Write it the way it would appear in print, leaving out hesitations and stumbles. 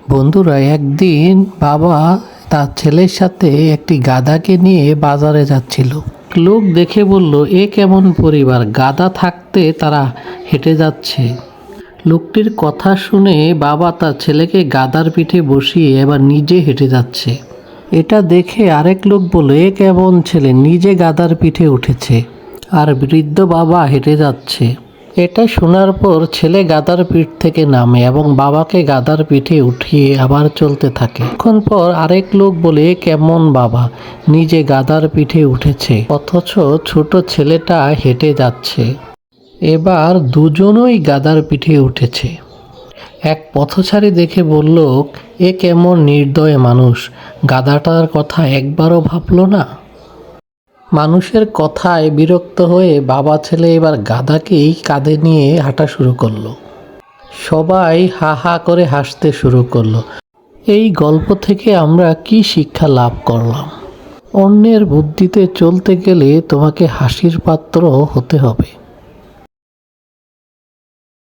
বন্ধুরা, একদিন বাবা তার ছেলের সাথে একটি গাধাকে নিয়ে বাজারে যাচ্ছিল। লোক দেখে বলল, এ কেমন পরিবার, গাধা থাকতে তারা হেঁটে যাচ্ছে। লোকটির কথা শুনে বাবা তার ছেলেকে গাধার পিঠে বসিয়ে এবার নিজে হেঁটে যাচ্ছে। এটা দেখে আরেক লোক বলল, এ কেমন ছেলে, নিজে গাধার পিঠে উঠেছে আর বৃদ্ধ বাবা হেঁটে যাচ্ছে। এটা শোনার পর ছেলে গাধার পিঠ থেকে নামে এবং বাবাকে গাধার পিঠে উঠিয়ে আবার চলতে থাকে। কিছুক্ষণ পর আরেক লোক বলে, এ কেমন বাবা, নিজে গাধার পিঠে উঠেছে অথচ ছোট ছেলেটা হেঁটে যাচ্ছে। এবার দুজনই গাধার পিঠে উঠেছে। এক পথচারী দেখে বলল, এ কেমন নির্দয় মানুষ, গাধাটার কথা একবারও ভাবল না। মানুষের কথায় বিরক্ত হয়ে বাবা ছেলে এবার গাধাকেই কাঁধে নিয়ে হাঁটা শুরু করলো। সবাই হা হা করে হাসতে শুরু করলো। এই গল্প থেকে আমরা কি শিক্ষা লাভ করলাম? অন্যের বুদ্ধিতে চলতে গেলে তোমাকে হাসির পাত্র হতে হবে।